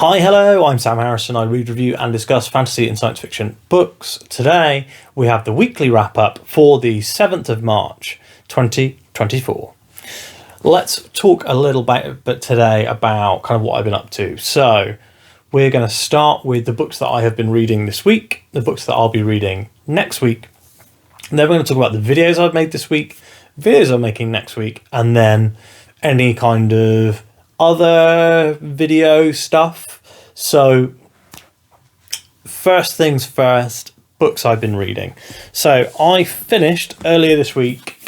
Hi, hello, I'm Sam Harrison. I read, review, and discuss fantasy and science fiction books. Today, we have the weekly wrap up for the 7th of March, 2024. Let's talk a little bit today about kind of what I've been up to. So, we're going to start with the books that I have been reading this week, the books that I'll be reading next week. And then we're going to talk about the videos I've made this week, videos I'm making next week, and then any kind of other video stuff. So first things first, books I've been reading. So I finished earlier this week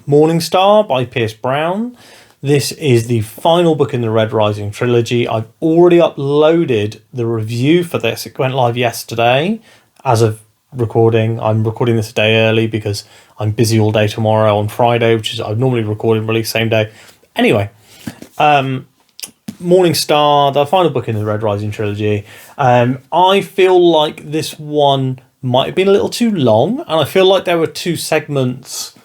Morning Star by Pierce Brown. This is the final book in the Red Rising trilogy. I've already uploaded the review for this. It went live yesterday as of recording. I'm recording this a day early because I'm busy all day tomorrow on Friday, which is I've normally record and release same day. Anyway, Morning Star, the final book in the Red Rising trilogy. I feel like this one might have been a little too long, and I feel like there were two segments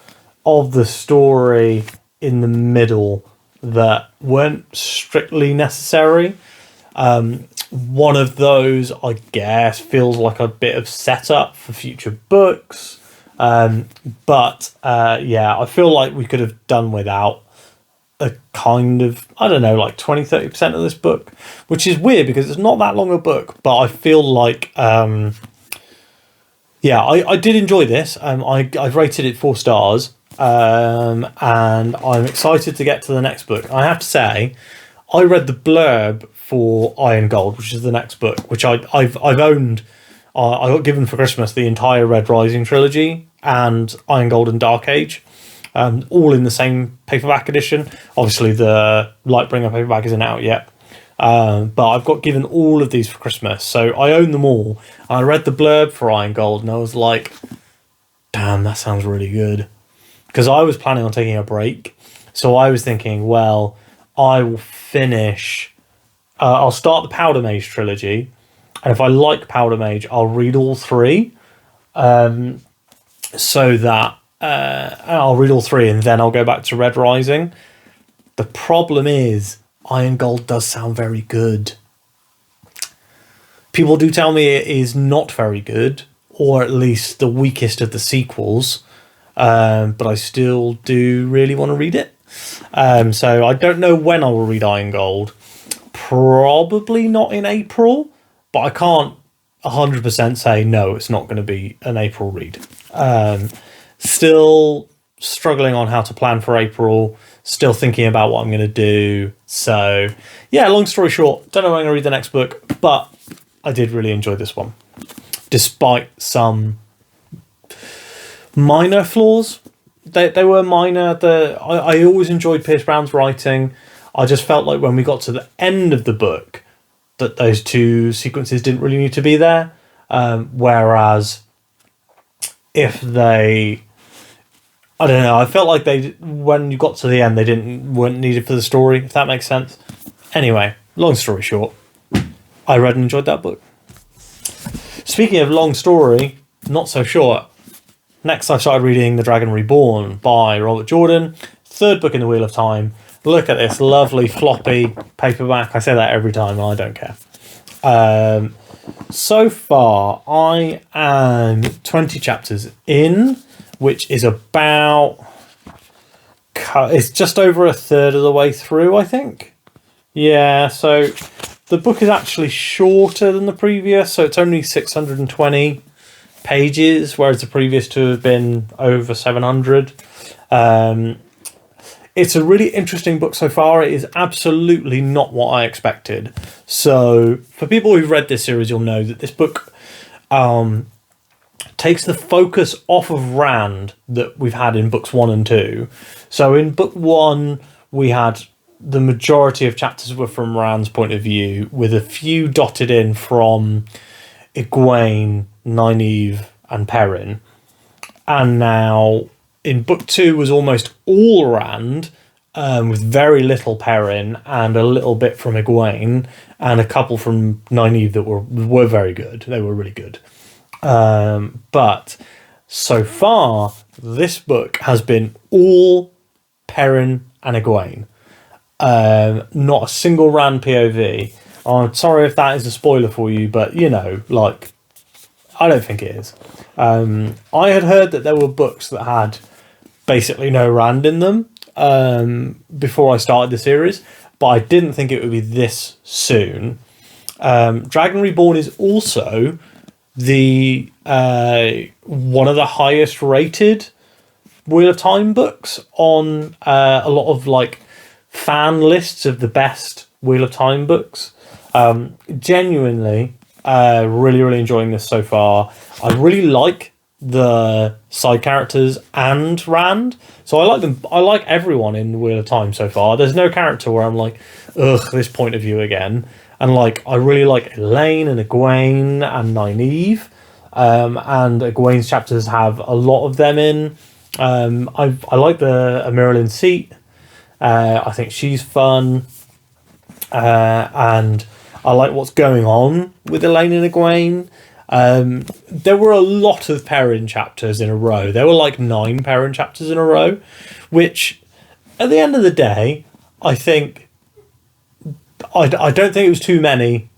of the story in the middle that weren't strictly necessary. One of those, I guess, feels like a bit of setup for future books. But I feel like we could have done without a kind of, I don't know, like 20-30% of this book, which is weird because it's not that long a book, but I feel like, I did enjoy this. I've rated it 4 stars, and I'm excited to get to the next book. I have to say, I read the blurb for Iron Gold, which is the next book, which I've owned. I got given for Christmas the entire Red Rising trilogy and Iron Gold and Dark Age. All in the same paperback edition. Obviously, the Lightbringer paperback isn't out yet. But I've got given all of these for Christmas. So I own them all. I read the blurb for Iron Gold and I was like, damn, that sounds really good. Because I was planning on taking a break. So I was thinking, well, I will finish... I'll start the Powder Mage trilogy. And if I like Powder Mage, I'll read all 3. So that... I'll read all 3 and then I'll go back to Red Rising. The problem is Iron Gold does sound very good. People do tell me it is not very good, or at least the weakest of the sequels, but I still do really want to read it. So I don't know when I will read Iron Gold. Probably not in April, but I can't 100% say no, it's not going to be an April read. Still struggling on how to plan for April. Still thinking about what I'm going to do. So, yeah, long story short, don't know when I'm going to read the next book, but I did really enjoy this one. Despite some minor flaws. They were minor. I always enjoyed Pierce Brown's writing. I just felt like when we got to the end of the book that those 2 sequences didn't really need to be there. Whereas if they... I don't know. I felt like when you got to the end, they weren't needed for the story, if that makes sense. Anyway, long story short, I read and enjoyed that book. Speaking of long story, not so short. Next, I started reading The Dragon Reborn by Robert Jordan, 3rd book in the Wheel of Time. Look at this lovely floppy paperback. I say that every time, and I don't care. So far, I am 20 chapters in, which is about... It's just over a third of the way through, I think. Yeah, so the book is actually shorter than the previous, so it's only 620 pages, whereas the previous 2 have been over 700. It's a really interesting book so far. It is absolutely not what I expected. So for people who've read this series, you'll know that this book... takes the focus off of Rand that we've had in books 1 and 2. So in book 1, we had the majority of chapters were from Rand's point of view, with a few dotted in from Egwene, Nynaeve, and Perrin. And now in book 2 was almost all Rand, with very little Perrin and a little bit from Egwene, and a couple from Nynaeve that were very good. They were really good. But so far, this book has been all Perrin and Egwene. Not a single Rand POV. I'm sorry if that is a spoiler for you, but you know, like, I don't think it is. I had heard that there were books that had basically no Rand in them before I started the series, but I didn't think it would be this soon. Dragon Reborn is also the one of the highest rated Wheel of Time books on a lot of like fan lists of the best Wheel of Time books. Genuinely, really enjoying this so far. I really like the side characters and Rand, so I like them. I like everyone in Wheel of Time so far. There's no character where I'm like, ugh, this point of view again. And like, I really like Elaine and Egwene and Nynaeve, and Egwene's chapters have a lot of them in. I like the Merlin Seat. I think she's fun, and I like what's going on with Elaine and Egwene. There were a lot of Perrin chapters in a row. There were like 9 Perrin chapters in a row, which at the end of the day, I think I don't think it was too many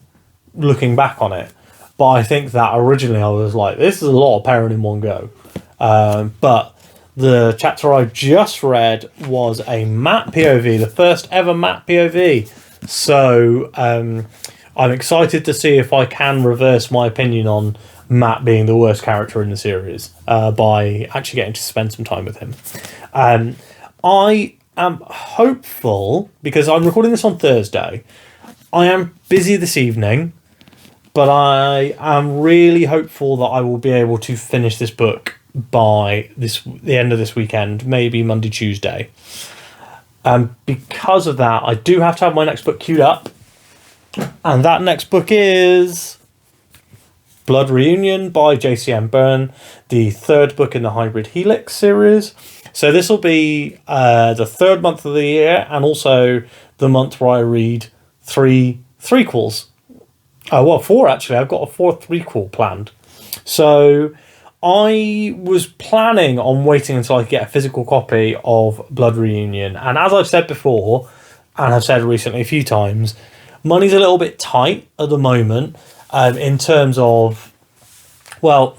looking back on it, but I think that originally I was like, this is a lot of Perrin in one go. But the chapter I just read was a Matt POV, the first ever Matt POV. So I'm excited to see if I can reverse my opinion on Matt being the worst character in the series by actually getting to spend some time with him. I am hopeful, because I'm recording this on Thursday. I am busy this evening, but I am really hopeful that I will be able to finish this book by the end of this weekend, maybe Monday, Tuesday. Because of that, I do have to have my next book queued up, and that next book is Blood Reunion by J.C.M. Byrne, the 3rd book in the Hybrid Helix series. So this will be the 3rd month of the year, and also the month where I read 3 threequels. Well, 4 actually. I've got a 4th threequel planned. So I was planning on waiting until I could get a physical copy of Blood Reunion. And as I've said before, and I've said recently a few times, money's a little bit tight at the moment in terms of, well,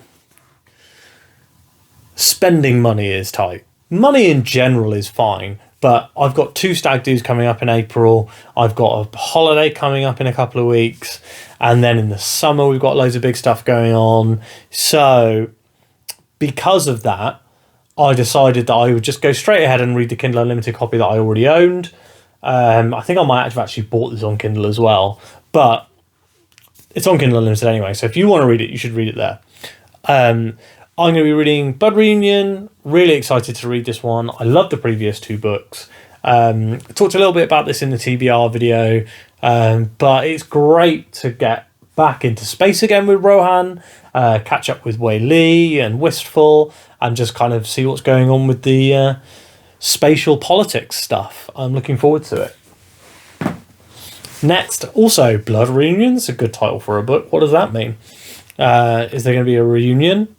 spending money is tight. Money in general is fine, but I've got 2 stag do's coming up in April. I've got a holiday coming up in a couple of weeks. And then in the summer, we've got loads of big stuff going on. So because of that, I decided that I would just go straight ahead and read the Kindle Unlimited copy that I already owned. I think I might have actually bought this on Kindle as well, but it's on Kindle Unlimited anyway. So if you want to read it, you should read it there. I'm going to be reading Blood Reunion. Really excited to read this one. I love the previous 2 books. I talked a little bit about this in the TBR video, but it's great to get back into space again with Rohan, catch up with Wei Li and Wistful, and just kind of see what's going on with the spatial politics stuff. I'm looking forward to it. Next, also, Blood Reunion. It's a good title for a book. What does that mean? Is there going to be a reunion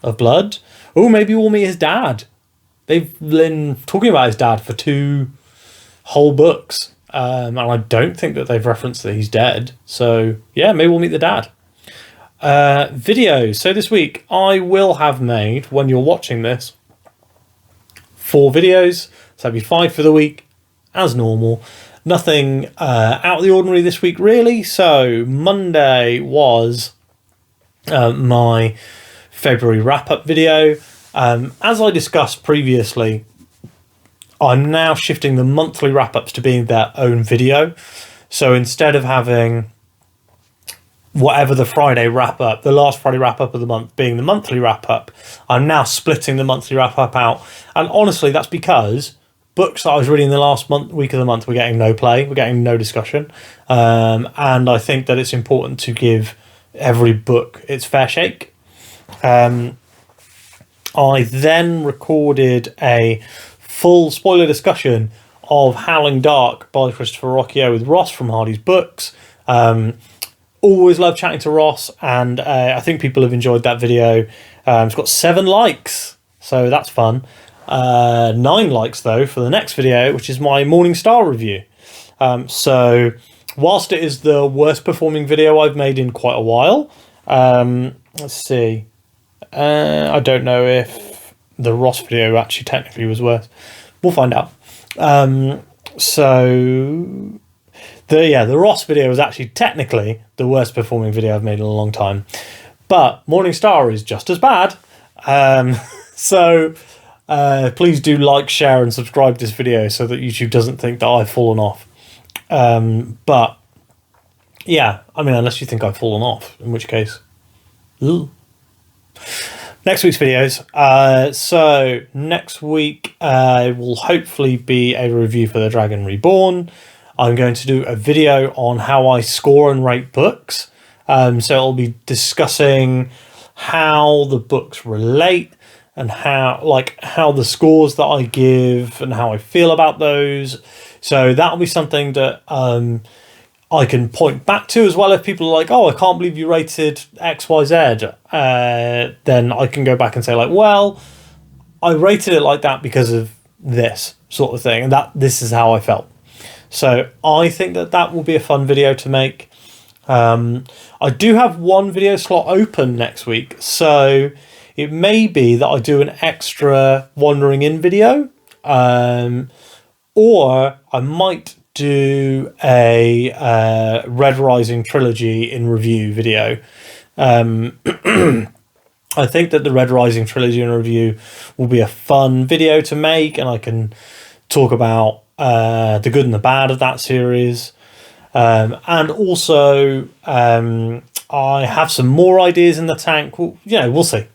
of blood? Oh, maybe we'll meet his dad. They've been talking about his dad for 2 whole books. And I don't think that they've referenced that he's dead. So, yeah, maybe we'll meet the dad. Videos. So this week, I will have made, when you're watching this, 4 videos. So that'd be 5 for the week, as normal. Nothing out of the ordinary this week, really. So Monday was my February wrap-up video. As I discussed previously, I'm now shifting the monthly wrap-ups to being their own video. So instead of having whatever the Friday wrap-up, the last Friday wrap-up of the month being the monthly wrap-up, I'm now splitting the monthly wrap-up out. And honestly, that's because books that I was reading the last week of the month were getting no play, we're getting no discussion. And I think that it's important to give every book its fair shake. I then recorded a full spoiler discussion of Howling Dark by Christopher Rocchio with Ross from Hardy's Books. Always love chatting to Ross, and I think people have enjoyed that video. It's got 7 likes, so that's fun. 9 likes, though, for the next video, which is my Morning Star review. So whilst it is the worst performing video I've made in quite a while, let's see. I don't know if the Ross video actually technically was worse. We'll find out. So the Ross video was actually technically the worst performing video I've made in a long time, but Morning Star is just as bad. So please do like, share, and subscribe to this video so that YouTube doesn't think that I've fallen off. But yeah, I mean, unless you think I've fallen off, in which case, ooh. Next week's videos. So next week will hopefully be a review for the Dragon Reborn. I'm going to do a video on how I score and rate books. So it'll be discussing how the books relate and how the scores that I give and how I feel about those. So that'll be something that I can point back to as well. If people are like, oh, I can't believe you rated XYZ, then I can go back and say like, well, I rated it like that because of this sort of thing, and this is how I felt. So I think that will be a fun video to make. I do have one video slot open next week, so it may be that I do an extra Wandering In video, or I might do a Red Rising trilogy in review video. I think that the Red Rising trilogy in review will be a fun video to make, and I can talk about the good and the bad of that series. And also, I have some more ideas in the tank. Well, we'll see.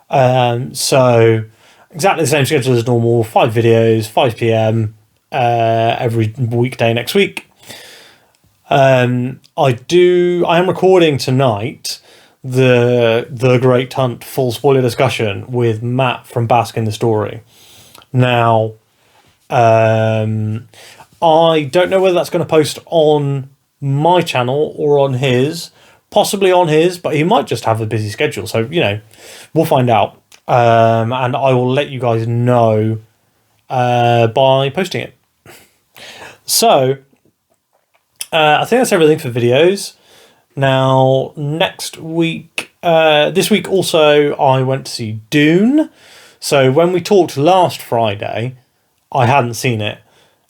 So exactly the same schedule as normal, 5 videos, 5 p.m. Every weekday next week. I am recording tonight the Great Hunt full spoiler discussion with Matt from Bask in the Story. Now, I don't know whether that's going to post on my channel or on his, possibly on his, but he might just have a busy schedule. So, we'll find out. And I will let you guys know by posting it. So, I think that's everything for videos. Now, next week, this week also, I went to see Dune. So when we talked last Friday, I hadn't seen it.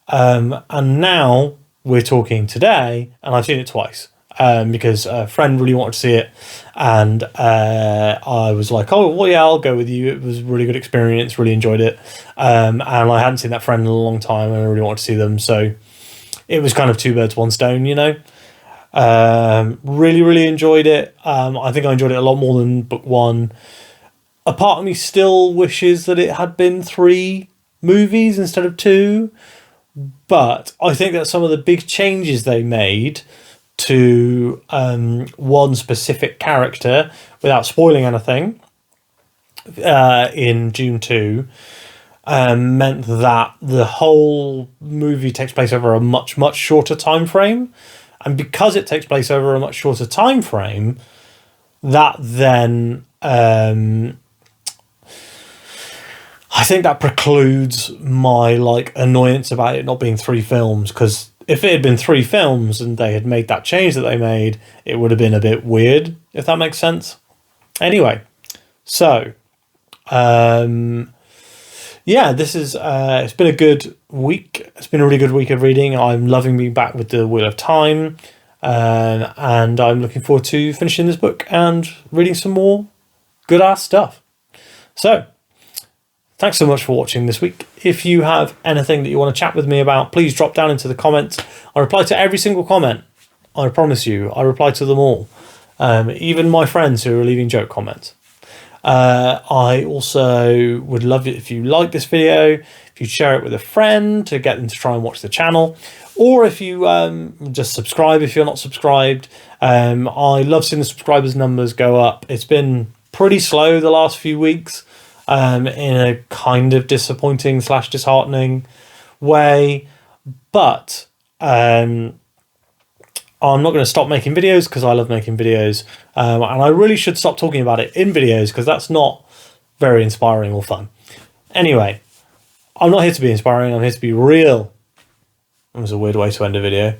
And now we're talking today, and I've seen it twice. Because a friend really wanted to see it, and I was like, oh, well, yeah, I'll go with you. It was a really good experience, really enjoyed it. And I hadn't seen that friend in a long time, and I really wanted to see them. So it was kind of 2 birds, 1 stone, Really, really enjoyed it. I think I enjoyed it a lot more than book 1. A part of me still wishes that it had been 3 movies instead of 2. But I think that some of the big changes they made to one specific character, without spoiling anything, in Dune 2, meant that the whole movie takes place over a much, much shorter time frame. And because it takes place over a much shorter time frame, that then I think that precludes my annoyance about it not being 3 films, because if it had been 3 films and they had made that change that they made, it would have been a bit weird, if that makes sense. Anyway, so this is it's been a good week. It's been a really good week of reading. I'm loving being back with the Wheel of Time, and I'm looking forward to finishing this book and reading some more good ass stuff. So thanks so much for watching this week. If you have anything that you want to chat with me about, please drop down into the comments. I reply to every single comment. I promise you, I reply to them all. Even my friends who are leaving joke comments. I also would love it if you like this video, if you share it with a friend to get them to try and watch the channel, or if you just subscribe if you're not subscribed. I love seeing the subscribers numbers go up. It's been pretty slow the last few weeks, in a kind of disappointing / disheartening way, but I'm not going to stop making videos because I love making videos, and I really should stop talking about it in videos because that's not very inspiring or fun. Anyway, I'm not here to be inspiring, I'm here to be real. That was a weird way to end a video.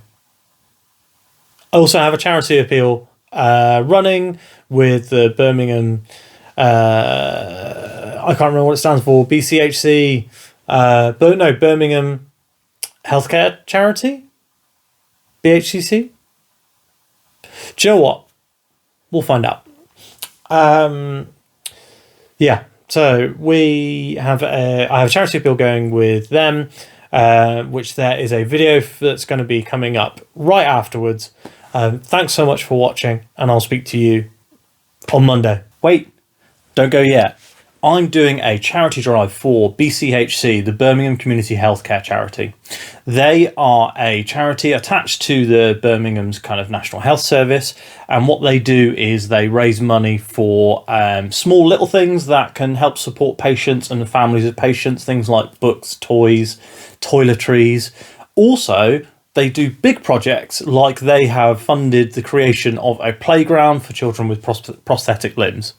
I also have a charity appeal running with the Birmingham, I can't remember what it stands for, BCHC, but no, Birmingham Healthcare Charity? BHCC? Do you know what? We'll find out. Yeah, so I have a charity appeal going with them, which there is a video that's going to be coming up right afterwards. Thanks so much for watching, and I'll speak to you on Monday. Wait, don't go yet. I'm doing a charity drive for BCHC, the Birmingham Community Healthcare Charity. They are a charity attached to the Birmingham's kind of National Health Service, and what they do is they raise money for small little things that can help support patients and the families of patients, things like books, toys, toiletries. Also, they do big projects, like they have funded the creation of a playground for children with prosthetic limbs.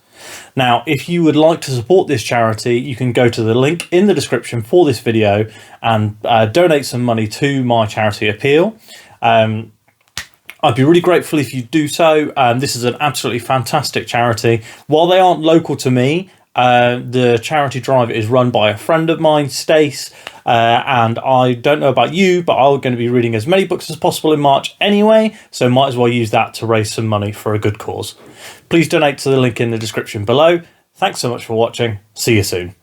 Now, if you would like to support this charity, you can go to the link in the description for this video and donate some money to my charity appeal. I'd be really grateful if you do so. This is an absolutely fantastic charity. While they aren't local to me, the charity drive is run by a friend of mine, Stace, and I don't know about you, but I'm going to be reading as many books as possible in March anyway, so might as well use that to raise some money for a good cause. Please donate to the link in the description below. Thanks so much for watching. See you soon.